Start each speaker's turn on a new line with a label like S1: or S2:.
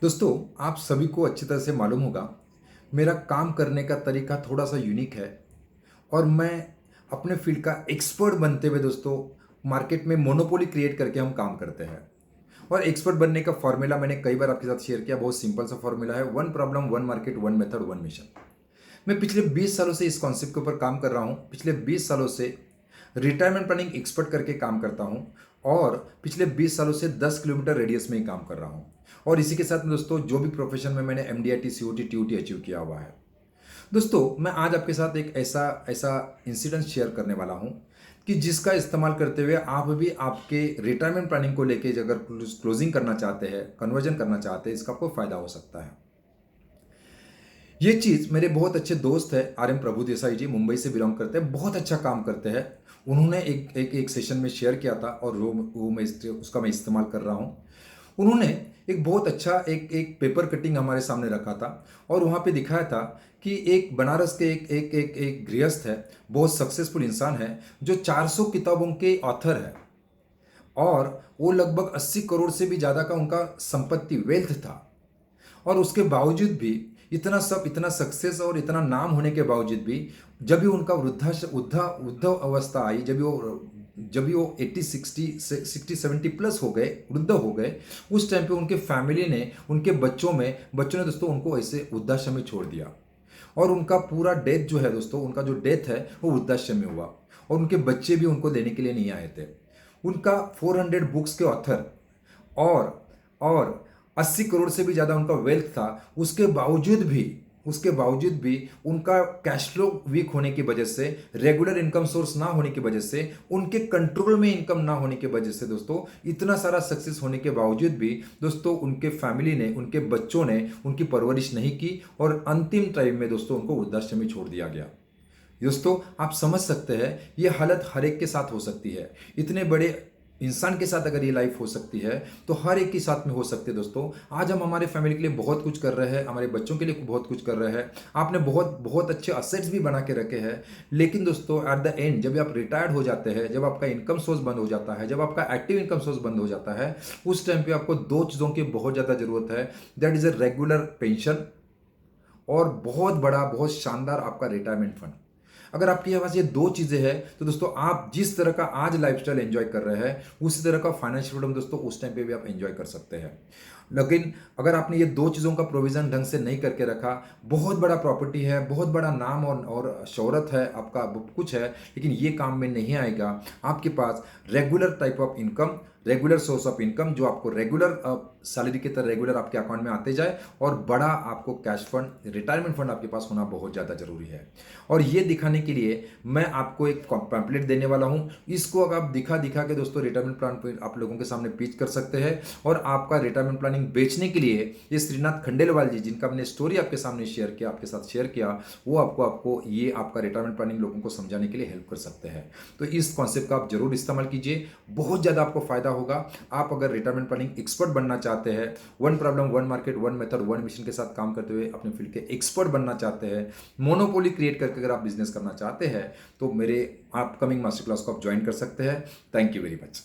S1: दोस्तों, आप सभी को अच्छी तरह से मालूम होगा, मेरा काम करने का तरीका थोड़ा-सा यूनिक है और मैं अपने फ़ील्ड का एक्सपर्ट बनते हुए दोस्तों, मार्केट में मोनोपोली क्रिएट करके हम काम करते हैं। और एक्सपर्ट बनने का फ़ॉर्मूला मैंने कई बार आपके साथ शेयर किया, बहुत सिंपल सा फ़ॉर्मूला है, one problem, one market, one method, one mission. मैं पिछले 20 सालों से इस कॉन्सेप्ट के ऊपर काम कर रहा हूँ। पिछले 20 सालों से रिटायरमेंट प्लानिंग एक्सपर्ट करके काम करता हूँ और पिछले 20 सालों से 10 किलोमीटर रेडियस में ही काम कर रहा हूँ। और इसी के साथ में दोस्तों, जो भी प्रोफेशन में मैंने एमडीआईटी, सीओटी, टीओटी अचीव किया हुआ है। दोस्तों, मैं आज आपके साथ एक ऐसा ऐसा इंसिडेंट शेयर करने वाला हूँ कि जिसका इस्तेमाल करते हुए आप भी आपके रिटायरमेंट प्लानिंग को लेके अगर क्लोजिंग करना चाहते हैं, कन्वर्जन करना चाहते हैं, इसका आपको फायदा हो सकता है। ये चीज़ मेरे बहुत अच्छे दोस्त हैं, आर एम प्रभु देसाई जी, मुंबई से बिलोंग करते हैं, बहुत अच्छा काम करते हैं। उन्होंने एक सेशन में शेयर किया था और वो मैं उसका मैं इस्तेमाल कर रहा हूँ। उन्होंने एक बहुत अच्छा एक एक पेपर कटिंग हमारे सामने रखा था और वहाँ पे दिखाया था कि एक बनारस के एक गृहस्थ है, बहुत सक्सेसफुल इंसान है, जो 400 किताबों के ऑथर है और वो लगभग 80 करोड़ से भी ज़्यादा का उनका संपत्ति वेल्थ था। और उसके बावजूद भी इतना सक्सेस और इतना नाम होने के बावजूद भी जब भी उनका वृद्ध अवस्था आई, जब भी वो 80 60 70 प्लस हो गए, वृद्ध हो गए, उस टाइम पे उनके फैमिली ने, उनके बच्चों ने दोस्तों उनको ऐसे वृद्धाश्रम में छोड़ दिया। और उनका पूरा डेथ जो है दोस्तों, उनका जो डेथ है वो वृद्धाश्रम में हुआ और उनके बच्चे भी उनको लेने के लिए नहीं आए थे। उनका 400 बुक्स के ऑथर और और 80 करोड़ से भी ज़्यादा उनका वेल्थ था। उसके बावजूद भी उनका कैश फ्लो वीक होने की वजह से, रेगुलर इनकम सोर्स ना होने की वजह से, उनके कंट्रोल में इनकम ना होने की वजह से दोस्तों, इतना सारा सक्सेस होने के बावजूद भी दोस्तों उनके फैमिली ने, उनके बच्चों ने उनकी परवरिश नहीं की और अंतिम टाइम में दोस्तों उनको वृद्धाश्रम में छोड़ दिया गया। दोस्तों, आप समझ सकते हैं ये हालत हर एक के साथ हो सकती है। इतने बड़े इंसान के साथ अगर ये लाइफ हो सकती है तो हर एक के साथ में हो सकती है। दोस्तों, आज हम हमारे फैमिली के लिए बहुत कुछ कर रहे हैं, हमारे बच्चों के लिए बहुत कुछ कर रहे हैं, आपने बहुत बहुत अच्छे असेट्स भी बना के रखे हैं। लेकिन दोस्तों, एट द एंड जब आप रिटायर्ड हो जाते हैं, जब आपका इनकम सोर्स बंद हो जाता है, जब आपका एक्टिव इनकम सोर्स बंद हो जाता है, उस टाइम पे आपको दो चीज़ों की बहुत ज़्यादा जरूरत है। That is a regular pension और बहुत बड़ा, बहुत शानदार आपका रिटायरमेंट फंड। अगर आपके पास ये दो चीजें हैं तो दोस्तों, आप जिस तरह का आज लाइफस्टाइल एंजॉय कर रहे हैं, उसी तरह का फाइनेंशियल फ्रीडम दोस्तों उस टाइम पे भी आप एंजॉय कर सकते हैं। लेकिन अगर आपने ये दो चीज़ों का प्रोविजन ढंग से नहीं करके रखा, बहुत बड़ा प्रॉपर्टी है, बहुत बड़ा नाम और शोहरत है, आपका बहुत कुछ है, लेकिन ये काम में नहीं आएगा। आपके पास regular type of income, regular source of income जो आपको रेगुलर सैलरी की तरह रेगुलर आपके अकाउंट में आते जाए और बड़ा आपको कैश फंड, रिटायरमेंट फंड आपके पास होना बहुत ज़्यादा जरूरी है। और ये दिखाने के लिए मैं आपको एक पैम्पलेट देने वाला हूँ। इसको अगर आप दिखा दिखा के दोस्तों रिटायरमेंट प्लान आप लोगों के सामने पिच कर सकते हैं और आपका रिटायरमेंट प्लानिंग बेचने के लिए ये श्रीनाथ खंडेलवाल जी, जिनका मैंने स्टोरी आपके सामने शेयर किया, आपके साथ शेयर किया, वो आपको ये आपका रिटायरमेंट प्लानिंग लोगों को समझाने के लिए हेल्प कर सकते हैं। तो इस कॉन्सेप्ट का आप जरूर इस्तेमाल कीजिए, बहुत ज़्यादा आपको फायदा होगा। आप अगर रिटायरमेंट प्लानिंग एक्सपर्ट बनना चाहते हैं, one problem, one market, one method, one mission के साथ काम करते हुए अपने फील्ड के एक्सपर्ट बनना चाहते हैं, मोनोपोली क्रिएट करके अगर आप बिजनेस करना चाहते हैं, तो मेरे अपकमिंग मास्टर क्लास को आप ज्वाइन कर सकते हैं। Thank you very much.